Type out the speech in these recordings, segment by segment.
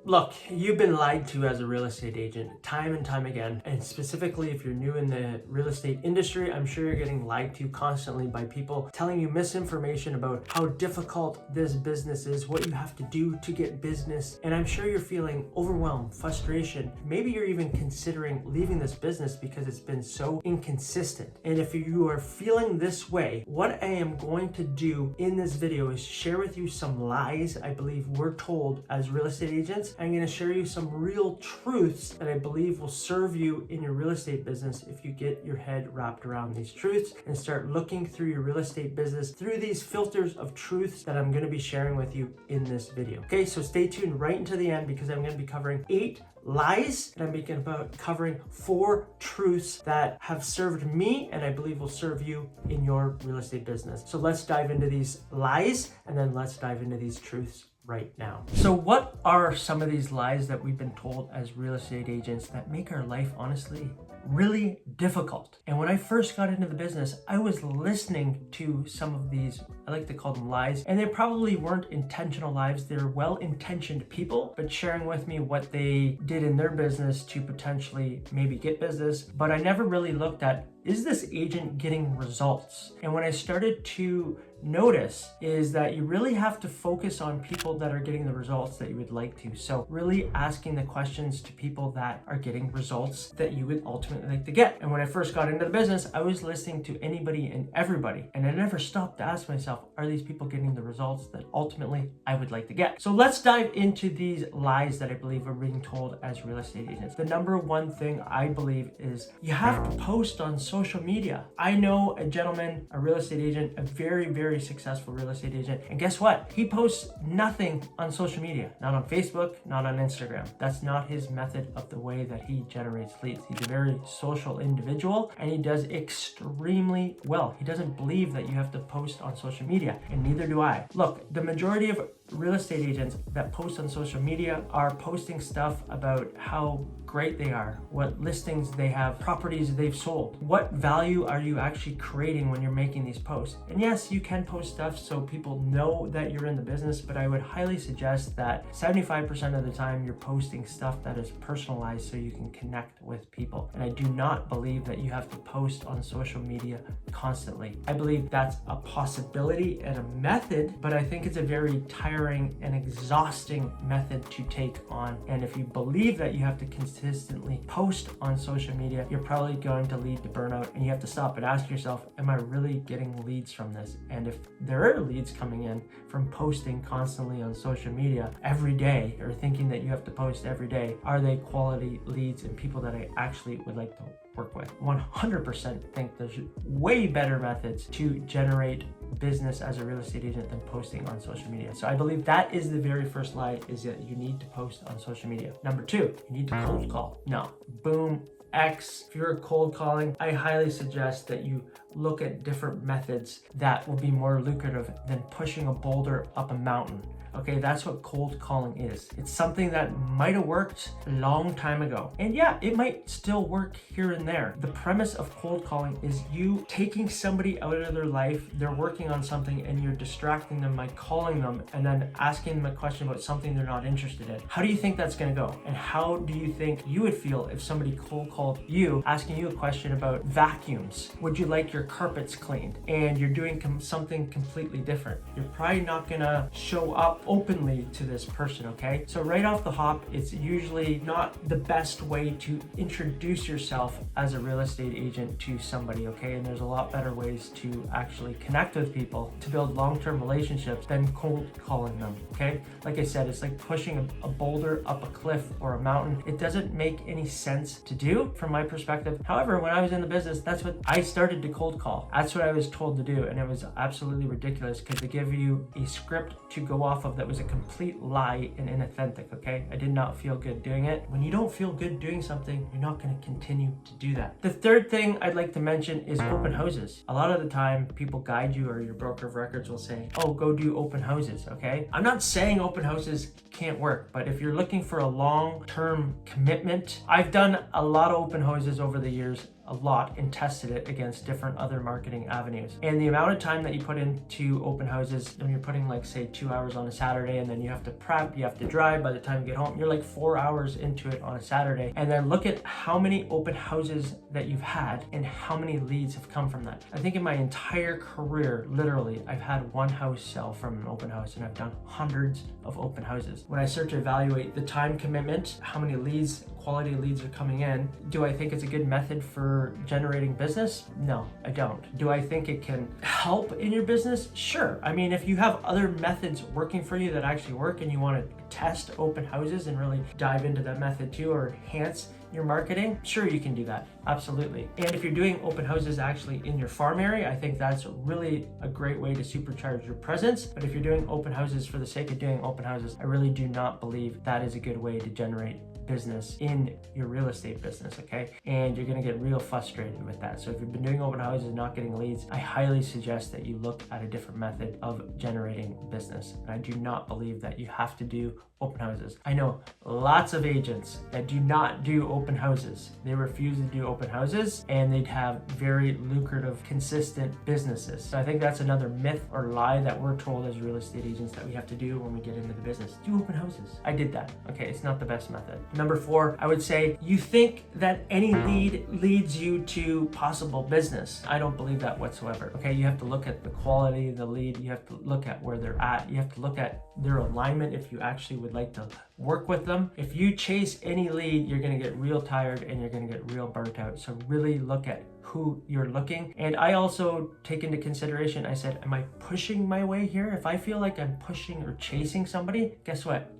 Look, you've been lied to as a real estate agent time and time again. And specifically, if you're new in the real estate industry, I'm sure you're getting lied to constantly by people telling you misinformation about how difficult this business is, what you have to do to get business. And I'm sure you're feeling overwhelmed, frustration. Maybe you're even considering leaving this business because it's been so inconsistent. And if you are feeling this way, what I am going to do in this video is share with you some lies I believe we're told as real estate agents. I'm going to share you some real truths that I believe will serve you in your real estate business if you get your head wrapped around these truths and start looking through your real estate business through these filters of truths that I'm going to be sharing with you in this video. Okay, so stay tuned right into the end because I'm going to be covering 8 lies and I'm covering 4 truths that have served me and I believe will serve you in your real estate business. So let's dive into these lies and then let's dive into these truths right now. So what are some of these lies that we've been told as real estate agents that make our life honestly really difficult? And when I first got into the business, I was listening to some of these, I like to call them lies, and they probably weren't intentional lies. They're well-intentioned people, but sharing with me what they did in their business to potentially maybe get business. But I never really looked at, is this agent getting results? And when I started to notice is that you really have to focus on people that are getting the results that you would like to. So really asking the questions to people that are getting results that you would ultimately like to get. And when I first got into the business, I was listening to anybody and everybody. And I never stopped to ask myself, are these people getting the results that ultimately I would like to get? So let's dive into these lies that I believe are being told as real estate agents. The number one thing I believe is you have to post on social media. I know a gentleman, a real estate agent, a very successful real estate agent. And guess what? He posts nothing on social media, not on Facebook, not on Instagram. That's not his method of the way that he generates leads. He's a very social individual and he does extremely well. He doesn't believe that you have to post on social media, and neither do I. Look, the majority of real estate agents that post on social media are posting stuff about how great they are, what listings they have, properties they've sold. What value are you actually creating when you're making these posts? And yes, you can post stuff so people know that you're in the business, but I would highly suggest that 75% of the time you're posting stuff that is personalized so you can connect with people. And I do not believe that you have to post on social media constantly. I believe that's a possibility and a method, but I think it's a very tiring and exhausting method to take on. And if you believe that you have to consistently post on social media, you're probably going to lead to burnout, and you have to stop and ask yourself, am I really getting leads from this? And if there are leads coming in from posting constantly on social media every day, or thinking that you have to post every day, are they quality leads and people that I actually would like to work with? 100% think there's way better methods to generate business as a real estate agent than posting on social media. So I believe that is the very first lie, is that you need to post on social media. Number 2, you need to cold call. No, boom, X. If you're cold calling, I highly suggest that you look at different methods that will be more lucrative than pushing a boulder up a mountain. Okay, that's what cold calling is. It's something that might have worked a long time ago. And yeah, it might still work here and there. The premise of cold calling is you taking somebody out of their life, they're working on something, and you're distracting them by calling them and then asking them a question about something they're not interested in. How do you think that's gonna go? And how do you think you would feel if somebody cold called you, asking you a question about vacuums? Would you like your carpets cleaned? And you're doing something completely different. You're probably not gonna show up openly to this person, okay? So right off the hop, it's usually not the best way to introduce yourself as a real estate agent to somebody, okay? And there's a lot better ways to actually connect with people, to build long-term relationships than cold calling them, okay? Like I said, it's like pushing a boulder up a cliff or a mountain. It doesn't make any sense to do from my perspective. However, when I was in the business, that's what I started to cold call. That's what I was told to do, and it was absolutely ridiculous because they give you a script to go off of that was a complete lie and inauthentic, okay? I did not feel good doing it. When you don't feel good doing something, you're not going to continue to do that. The third thing I'd like to mention is open houses. A lot of the time, people guide you, or your broker of records will say, oh, go do open houses, okay? I'm not saying open houses can't work, but if you're looking for a long-term commitment, I've done a lot of open houses over the years. a lot and tested it against different other marketing avenues. And the amount of time that you put into open houses, when you're putting like say 2 hours on a Saturday, and then you have to prep, you have to drive, by the time you get home, you're like 4 hours into it on a Saturday. And then look at how many open houses that you've had and how many leads have come from that. I think in my entire career, literally, I've had one house sell from an open house, and I've done hundreds of open houses. When I start to evaluate the time commitment, how many leads, quality leads are coming in, do I think it's a good method for generating business? No, I don't. Do I think it can help in your business? Sure. I mean, if you have other methods working for you that actually work and you want to test open houses and really dive into that method too, or enhance your marketing, sure, you can do that. Absolutely. And if you're doing open houses actually in your farm area, I think that's really a great way to supercharge your presence. But if you're doing open houses for the sake of doing open houses, I really do not believe that is a good way to generate business in your real estate business, okay? And you're gonna get real frustrated with that. So if you've been doing open houses and not getting leads, I highly suggest that you look at a different method of generating business. And I do not believe that you have to do open houses. I know lots of agents that do not do open houses. They refuse to do open houses, and they'd have very lucrative, consistent businesses. So I think that's another myth or lie that we're told as real estate agents that we have to do when we get into the business. Do open houses. I did that. Okay, it's not the best method. Number 4, I would say you think that any lead leads you to possible business. I don't believe that whatsoever. Okay, you have to look at the quality of the lead. You have to look at where they're at. You have to look at their alignment if you actually would like to work with them. If you chase any lead, you're going to get real tired and you're going to get real burnt out. So really look at who you're looking. And I also take into consideration, I said, am I pushing my way here? If I feel like I'm pushing or chasing somebody, guess what?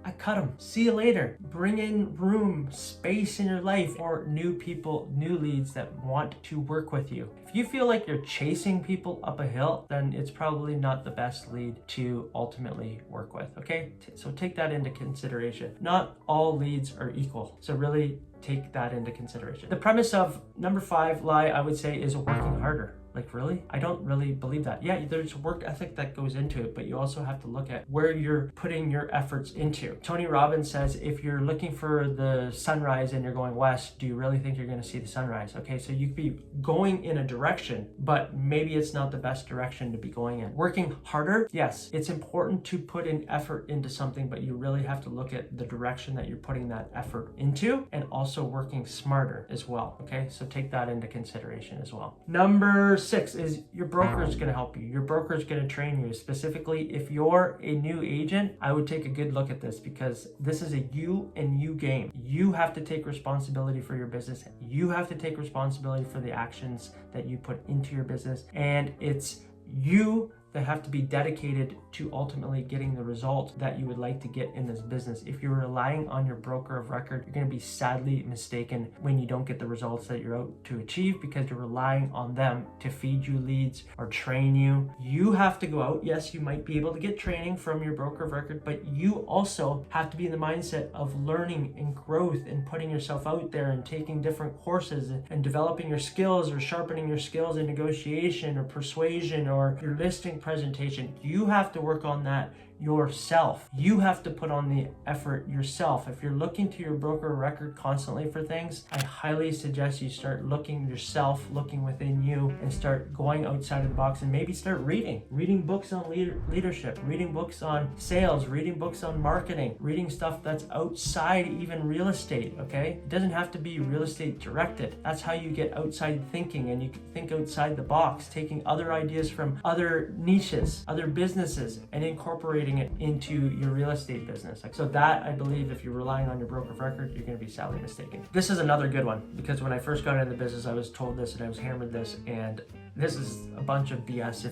I cut them. See you later. Bring in room, space in your life for new people, new leads that want to work with you. If you feel like you're chasing people up a hill, then it's probably not the best lead to ultimately work with, okay? So take that into consideration. Not all leads are equal. So really take that into consideration. The premise of number 5 lie, I would say, is working harder. Like, really? I don't really believe that. Yeah, there's work ethic that goes into it, but you also have to look at where you're putting your efforts into. Tony Robbins says, if you're looking for the sunrise and you're going west, do you really think you're going to see the sunrise? Okay, so you could be going in a direction, but maybe it's not the best direction to be going in. Working harder, yes, it's important to put in effort into something, but you really have to look at the direction that you're putting that effort into, and also working smarter as well. Okay, so take that into consideration as well. Number 6 is your broker is going to help you. Your broker is going to train you. Specifically, if you're a new agent, I would take a good look at this, because this is a you and you game. You have to take responsibility for your business. You have to take responsibility for the actions that you put into your business. And it's you that have to be dedicated to ultimately getting the result that you would like to get in this business. If you're relying on your broker of record, you're going to be sadly mistaken when you don't get the results that you're out to achieve, because you're relying on them to feed you leads or train you. You have to go out. Yes, you might be able to get training from your broker of record, but you also have to be in the mindset of learning and growth and putting yourself out there and taking different courses and developing your skills or sharpening your skills in negotiation or persuasion or your listing presentation. You have to work on that yourself. You have to put on the effort yourself. If you're looking to your broker record constantly for things, I highly suggest you start looking yourself, looking within you, and start going outside of the box, and maybe start reading books on leadership, reading books on sales, reading books on marketing, reading stuff that's outside even real estate, okay? It doesn't have to be real estate directed. That's how you get outside thinking, and you can think outside the box, taking other ideas from other niches, other businesses, and incorporating it into your real estate business. So that, I believe, if you're relying on your broker of record, you're going to be sadly mistaken. This is another good one, because when I first got into the business, I was told this and I was hammered this, and this is a bunch of BS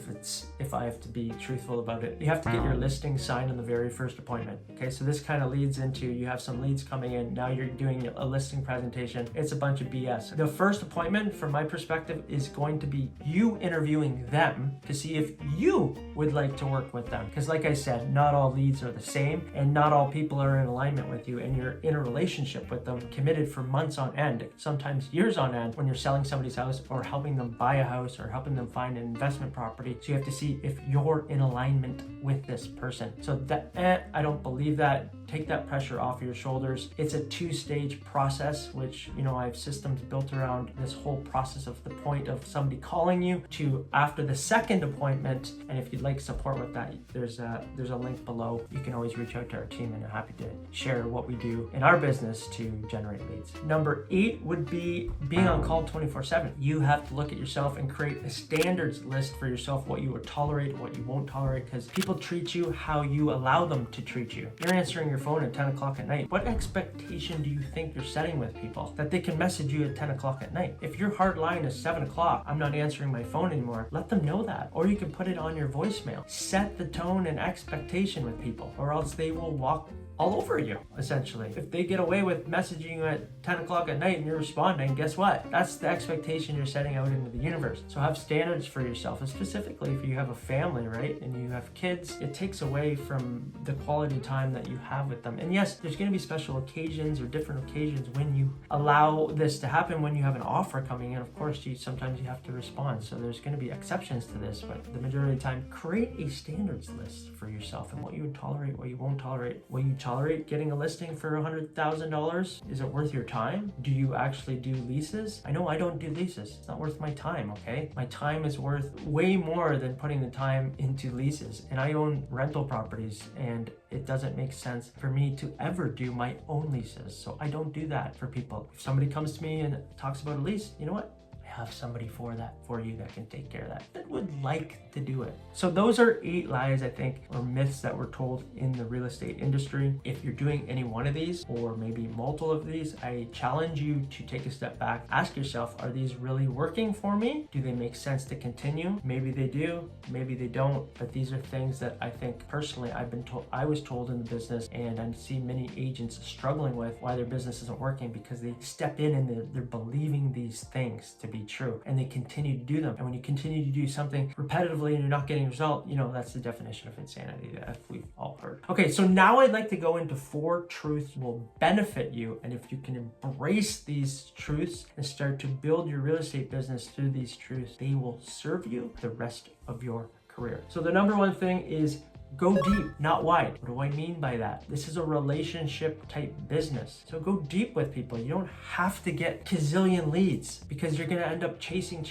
if I have to be truthful about it. You have to get your listing signed on the very first appointment. Okay, so this kind of leads into, you have some leads coming in, now you're doing a listing presentation. It's a bunch of BS. The first appointment, from my perspective, is going to be you interviewing them to see if you would like to work with them. Because like I said, not all leads are the same, and not all people are in alignment with you, and you're in a relationship with them, committed for months on end, sometimes years on end, when you're selling somebody's house or helping them buy a house or helping them find an investment property. So you have to see if you're in alignment with this person. So that, I don't believe that. take that pressure off your shoulders. It's a 2-stage process, which, I have systems built around this whole process of the point of somebody calling you to after the second appointment. And if you'd like support with that, there's a link below. You can always reach out to our team, and I'm happy to share what we do in our business to generate leads. Number 8 would be being on call 24/7. You have to look at yourself and create a standards list for yourself, what you would tolerate, what you won't tolerate, because people treat you how you allow them to treat you. You're answering your phone at 10 o'clock at night. What expectation do you think you're setting with people? That they can message you at 10 o'clock at night. If your hard line is 7 o'clock, I'm not answering my phone anymore, let them know that. Or you can put it on your voicemail. Set the tone and expectation with people, or else they will walk all over you, essentially. If they get away with messaging you at 10 o'clock at night and you're responding, guess what? That's the expectation you're setting out into the universe. So have standards for yourself, and specifically if you have a family, right, and you have kids, it takes away from the quality time that you have with them. And yes, there's going to be special occasions or different occasions when you allow this to happen. When you have an offer coming in, of course, sometimes you have to respond. So there's going to be exceptions to this, but the majority of the time, create a standards list for yourself and what you would tolerate, what you won't tolerate. Will you tolerate getting a listing for $100,000? Is it worth your time? Do you actually do leases? I know I don't do leases. It's not worth my time, okay? My time is worth way more than putting the time into leases. And I own rental properties, and it doesn't make sense for me to ever do my own leases. So I don't do that for people. If somebody comes to me and talks about a lease, you know what? Have somebody for you that can take care of that would like to do it. So those are 8 lies, I think, or myths that we're told in the real estate industry. If you're doing any one of these, or maybe multiple of these, I challenge you to take a step back. Ask yourself, are these really working for me? Do they make sense to continue? Maybe they do, maybe they don't, but these are things that I think personally I was told in the business, and I see many agents struggling with why their business isn't working, because they step in and they're believing these things to be true, and they continue to do them. And when you continue to do something repetitively and you're not getting a result, that's the definition of insanity that we've all heard. Okay, so now I'd like to go into 4 truths that will benefit you, and if you can embrace these truths and start to build your real estate business through these truths, they will serve you the rest of your career. So the number 1 thing is go deep, not wide. What do I mean by that? This is a relationship type business. So go deep with people. You don't have to get gazillion leads, because you're going to end up chasing.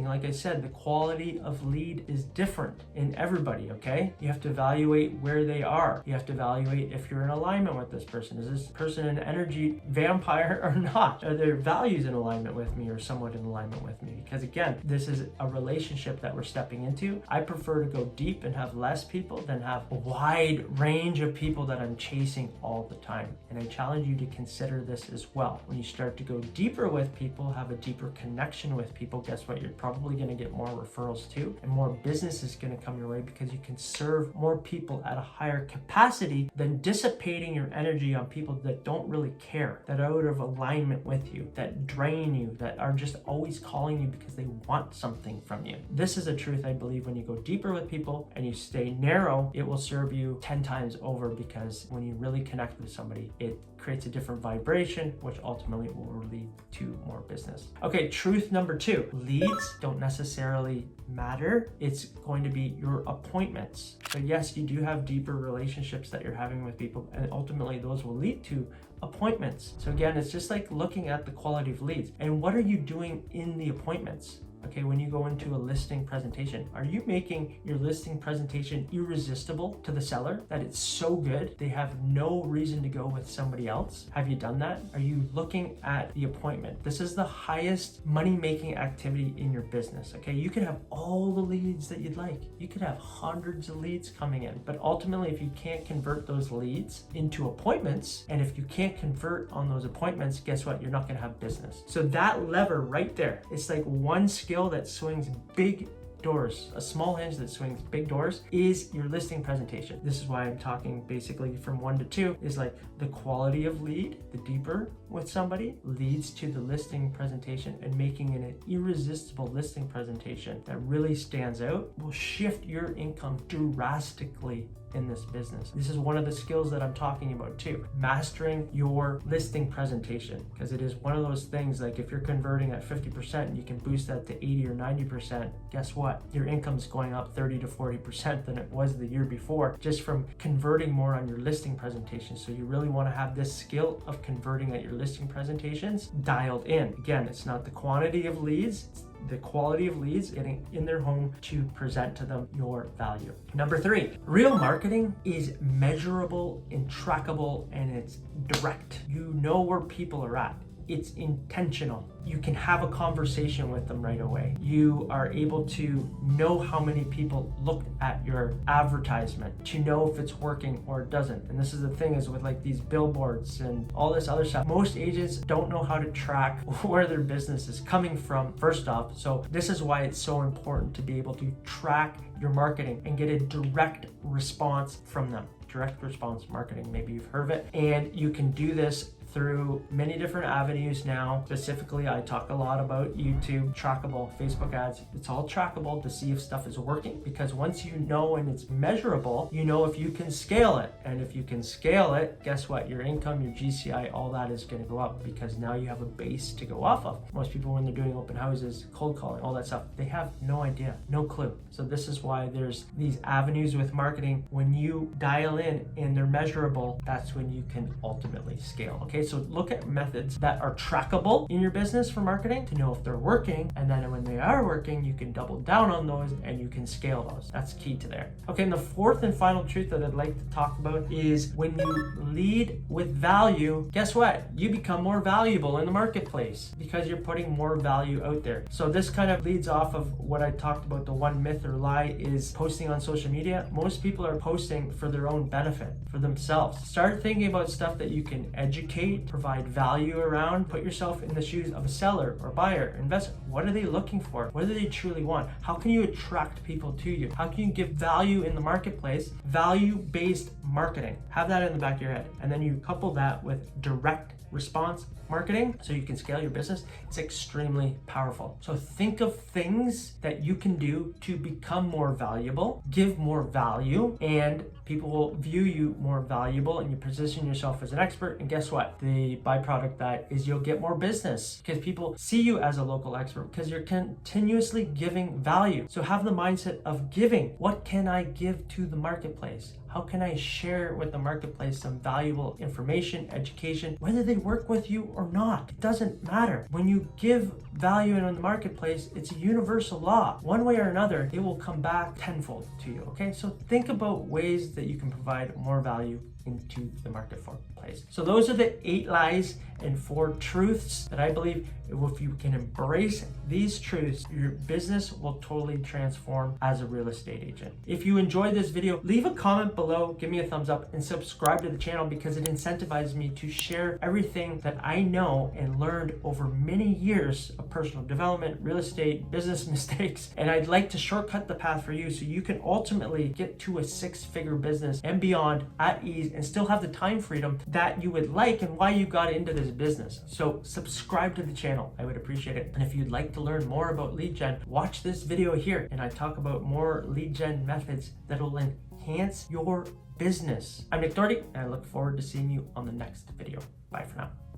Like I said, the quality of lead is different in everybody, okay? You have to evaluate where they are. You have to evaluate if you're in alignment with this person. Is this person an energy vampire or not? Are their values in alignment with me or somewhat in alignment with me? Because again, this is a relationship that we're stepping into. I prefer to go deep and have less people than have a wide range of people that I'm chasing all the time. And I challenge you to consider this as well. When you start to go deeper with people, have a deeper connection with people, guess what? You're probably going to get more referrals too, and more business is going to come your way, because you can serve more people at a higher capacity than dissipating your energy on people that don't really care, that are out of alignment with you, that drain you, that are just always calling you because they want something from you. This is a truth I believe. When you go deeper with people and you stay narrow, it will serve you 10 times over, because when you really connect with somebody, it creates a different vibration, which ultimately will lead to more business. Okay, truth number 2, leads don't necessarily matter. It's going to be your appointments. So yes, you do have deeper relationships that you're having with people, and ultimately those will lead to appointments. So again, it's just like looking at the quality of leads and what are you doing in the appointments. Okay, when you go into a listing presentation, are you making your listing presentation irresistible to the seller, that it's so good they have no reason to go with somebody else? Have you done that? Are you looking at the appointment? This is the highest money-making activity in your business. Okay, you could have all the leads that you'd like. You could have hundreds of leads coming in, but ultimately, if you can't convert those leads into appointments, and if you can't convert on those appointments, guess what? You're not going to have business. So that lever right there, it's like one skill that swings big doors. A small hinge that swings big doors is your listing presentation. This is why I'm talking basically from 1 to 2 is like the quality of lead, the deeper with somebody leads to the listing presentation, and making it an irresistible listing presentation that really stands out will shift your income drastically in this business. This is one of the skills that I'm talking about too. Mastering your listing presentation, because it is one of those things, like if you're converting at 50% and you can boost that to 80 or 90%, guess what? Your income's going up 30 to 40% than it was the year before, just from converting more on your listing presentation. So you really want to have this skill of converting at your listing presentations dialed in. Again, it's not the quantity of leads, it's the quality of leads getting in their home to present to them your value. Number 3, real marketing is measurable and trackable, and it's direct. You know where people are at. It's intentional. You can have a conversation with them right away. You are able to know how many people looked at your advertisement, to know if it's working or it doesn't. And this is the thing, is with like these billboards and all this other stuff, most agents don't know how to track where their business is coming from, first off. So this is why it's so important to be able to track your marketing and get a direct response from them. Direct response marketing, maybe you've heard of it. And you can do this through many different avenues now. Specifically, I talk a lot about YouTube, trackable, Facebook ads. It's all trackable to see if stuff is working, because once you know and it's measurable, you know if you can scale it. And if you can scale it, guess what? Your income, your GCI, all that is going to go up, because now you have a base to go off of. Most people, when they're doing open houses, cold calling, all that stuff, they have no idea, no clue. So this is why there's these avenues with marketing. When you dial in and they're measurable, that's when you can ultimately scale. Okay, so look at methods that are trackable in your business for marketing to know if they're working, and then when they are working, you can double down on those and you can scale those. That's key to there. Okay, and the fourth and final truth that I'd like to talk about is when you lead with value, guess what? You become more valuable in the marketplace because you're putting more value out there. So this kind of leads off of what I talked about. The one myth or lie is posting on social media. Most people are posting for their own benefit, for themselves. Start thinking about stuff that you can educate, provide value around. Put yourself in the shoes of a seller or buyer, investor. What are they looking for? What do they truly want? How can you attract people to you? How can you give value in the marketplace? Value-based marketing. Have that in the back of your head. And then you couple that with direct response marketing so you can scale your business. It's extremely powerful. So think of things that you can do to become more valuable, give more value, and people will view you more valuable, and you position yourself as an expert. And guess what? The byproduct of that is you'll get more business, because people see you as a local expert because you're continuously giving value. So have the mindset of giving. What can I give to the marketplace? How can I share with the marketplace some valuable information, education, whether they work with you or not? It doesn't matter. When you give value in the marketplace, it's a universal law. One way or another, it will come back tenfold to you, okay? So think about ways that you can provide more value into the marketplace. So those are the 8 lies and 4 truths that I believe if you can embrace these truths, your business will totally transform as a real estate agent. If you enjoyed this video, leave a comment below, give me a thumbs up, and subscribe to the channel, because it incentivizes me to share everything that I know and learned over many years of personal development, real estate, business mistakes. And I'd like to shortcut the path for you so you can ultimately get to a 6-figure business and beyond at ease, and still have the time freedom that you would like and why you got into this business. So subscribe to the channel. I would appreciate it. And if you'd like to learn more about lead gen, watch this video here, and I talk about more lead gen methods that will enhance your business. I'm Nick Doherty, and I look forward to seeing you on the next video. Bye for now.